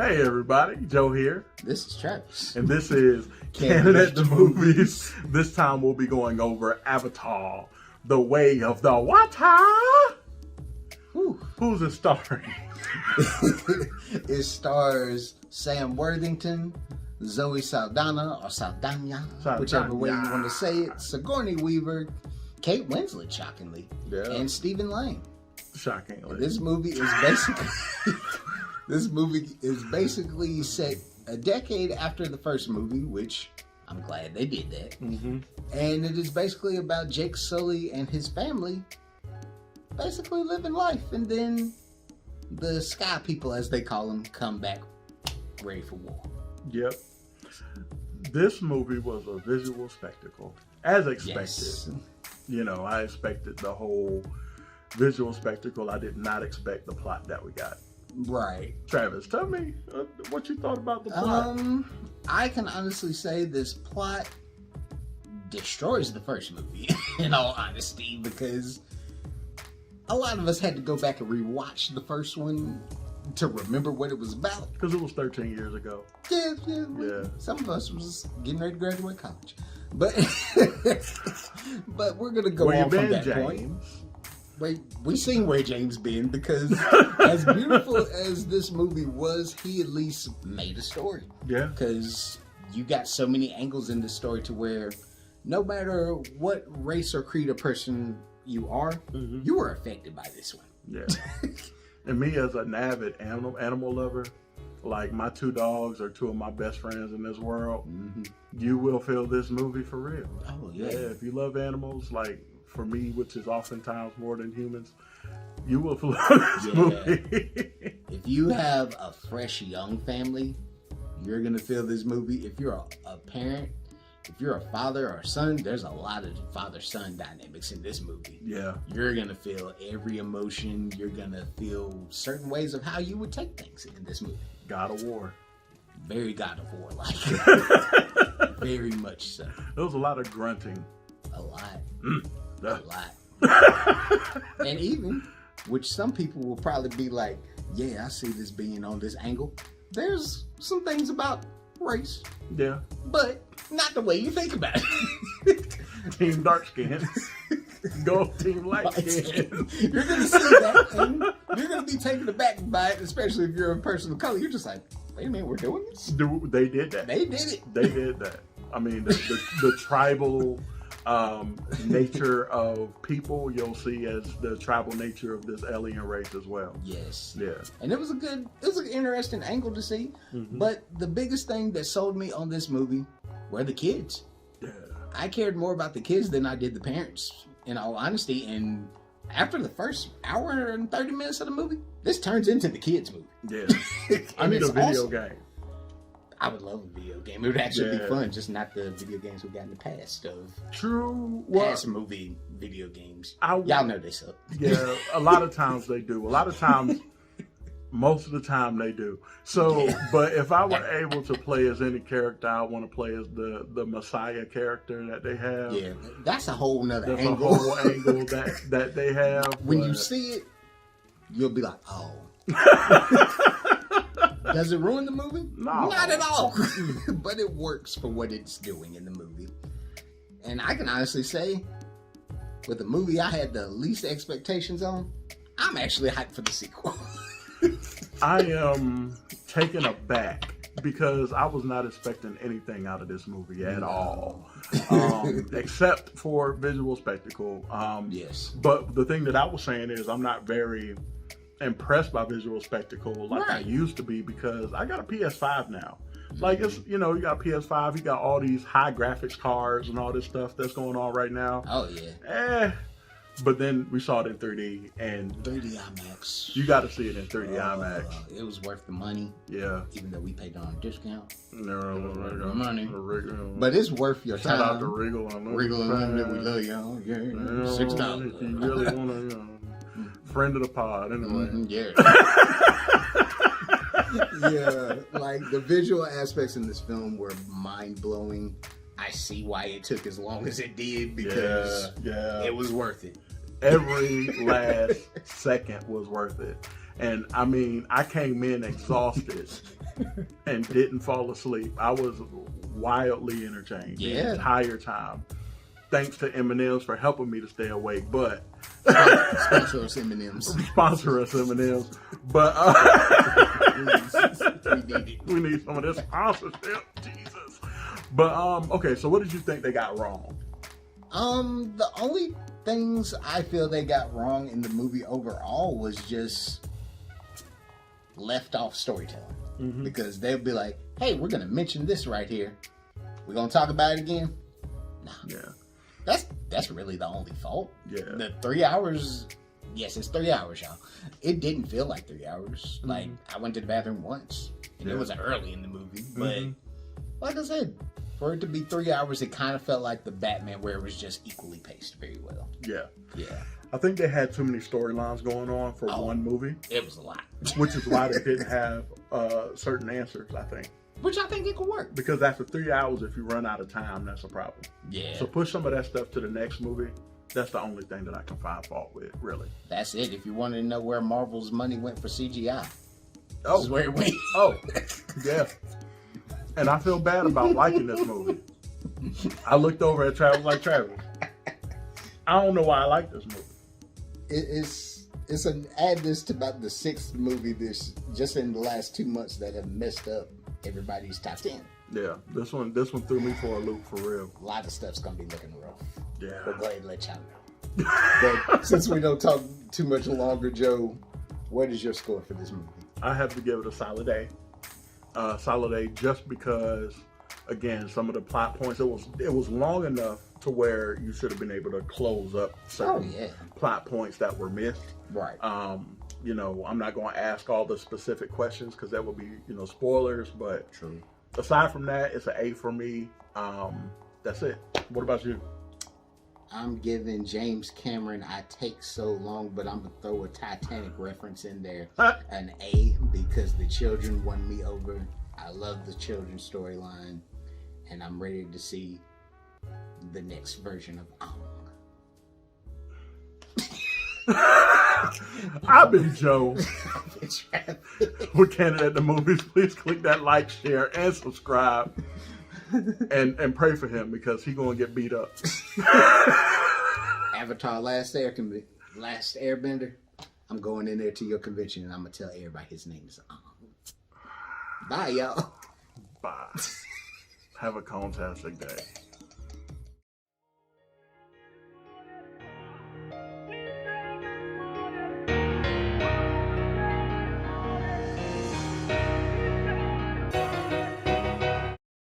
Hey everybody, Joe here. This is Travis. And this is Candid at the Movies. This time we'll be going over Avatar, The Way of the Water. Who's it starring? It stars Sam Worthington, Zoe Saldaña, or Saldaña, whichever way you want to say it, Sigourney Weaver, Kate Winslet, shockingly, and StephenLang. Shockingly. This movie is basically set a decade after the first movie, which I'm glad they did that. Mm-hmm. And it is basically about Jake Sully and his family basically living life, and then the Sky People, as they call them, come back ready for war. Yep. This movie was a visual spectacle, as expected. Yes. You know, I expected the whole visual spectacle. I did not expect the plot that we got. Right. Travis, tell me what you thought about the plot. I can honestly say this plot destroys the first movie, in all honesty, because a lot of us had to go back and rewatch the first one to remember what it was about. Because it was 13 years ago. Yeah. Some of us was getting ready to graduate college. But but we're going to go on from that point. Wait, we seen where James been, because as beautiful as this movie was, he at least made a story. Yeah. Because you got so many angles in this story to where no matter what race or creed or person you are, you were affected by this one. Yeah. And me as an avid animal lover, like my two dogs are two of my best friends in this world. You will feel this movie for real. Oh, yeah. If you love animals, like for me, which is oftentimes more than humans, you will feel this movie. If you have a fresh young family, you're going to feel this movie. If you're a parent, if you're a father or a son, there's a lot of father-son dynamics in this movie. Yeah. You're going to feel every emotion. You're going to feel certain ways of how you would take things in this movie. God of War. Very God of War like. Very much so. There was a lot of grunting. A lot. A lot. And even, which some people will probably be like, yeah, I see this being on this angle. There's some things about race. Yeah. But not the way you think about it. Team dark skin. Go team light skin. You're going to see that, and you're going to be taken aback by it, especially if you're a person of color. You're just like, wait a minute, we're doing this? They did that. They did it. They did that. I mean, the tribal nature of people you'll see as the tribal nature of this alien race as well. Yes. Yeah. And it was an interesting angle to see. But the biggest thing that sold me on this movie were the kids. Yeah. I cared more about the kids than I did the parents, in all honesty. And after the first hour and 30 minutes of the movie, this turns into the kids movie. Yeah. I need a video game. I would love a video game. It would actually be fun, just not the video games we got in the past of past movie video games. Y'all know they suck. Yeah, a lot of times they do. A lot of times, most of the time they do. So, but if I were able to play as any character, I want to play as the Messiah character that they have. Yeah, that's a whole nother angle. That's a whole angle that they have. When you see it, you'll be like, oh. Does it ruin the movie? No. Not at all. But it works for what it's doing in the movie. And I can honestly say, with the movie I had the least expectations on, I'm actually hyped for the sequel. I am taken aback because I was not expecting anything out of this movie at all. Except for visual spectacle. Yes. But the thing that I was saying is I'm not very impressed by visual spectacle like I used to be, because I got a PS5 now. Like, it's, you know, you got a PS5, you got all these high graphics cards and all this stuff that's going on right now. Oh yeah. But then we saw it in 3D, and 3D IMAX. You got to see it in 3D IMAX. It was worth the money. Yeah. Even though we paid on a discount. No, money. But it's worth your time. Shout out to Regal and Regal Unlimited, we love y'all. Yeah. $6. If you really want to, you know, friend of the pod, anyway. Yeah, like the visual aspects in this film were mind-blowing. I see why it took as long as it did, because it was worth it. Every last second was worth it. And I mean, I came in exhausted and didn't fall asleep. I was wildly entertained the entire time. Thanks to M&M's for helping me to stay awake, but sponsor us M&M's. Sponsor us M&M's, but we need some of this sponsorship, Jesus. But okay, so what did you think they got wrong? The only things I feel they got wrong in the movie overall was just left off storytelling. Mm-hmm. Because they'll be like, hey, we're gonna mention this right here. We're gonna talk about it again? Nah. Yeah. That's really the only fault. Yeah. The 3 hours, yes, it's 3 hours, y'all. It didn't feel like 3 hours. Mm-hmm. Like, I went to the bathroom once. And it was early in the movie. But, like I said, for it to be 3 hours, it kind of felt like the Batman where it was just equally paced very well. Yeah. Yeah. I think they had too many storylines going on for one movie. It was a lot. Which is why they didn't have certain answers, I think. Which I think it could work. Because after 3 hours, if you run out of time, that's a problem. Yeah. So push some of that stuff to the next movie. That's the only thing that I can find fault with, really. That's it. If you wanted to know where Marvel's money went for CGI, this is where it went. Oh, yeah. And I feel bad about liking this movie. I looked over at Travis like, Travis, I don't know why I like this movie. It's an add this to about the sixth movie this just in the last 2 months that have messed up everybody's top 10. Yeah, this one threw me for a loop for real. A lot of stuff's gonna be looking rough. Yeah. But go ahead and let y'all know. But since we don't talk too much longer, Joe, what is your score for this movie? I have to give it a solid A. Solid A just because, again, some of the plot points, it was long enough to where you should have been able to close up certain plot points that were missed. Right. You know, I'm not going to ask all the specific questions because that would be, you know, spoilers. But true. Aside from that, it's an A for me. That's it. What about you? I'm giving James Cameron, I take so long, but I'm going to throw a Titanic reference in there. An A, because the children won me over. I love the children's storyline. And I'm ready to see the next version of I've been Joe. We're Candid at the Movies. Please click that like, share, and subscribe. And pray for him because he's going to get beat up. Avatar Last Airbender. I'm going in there to your convention and I'm going to tell everybody his name is Bye, y'all. Bye. Have a fantastic day.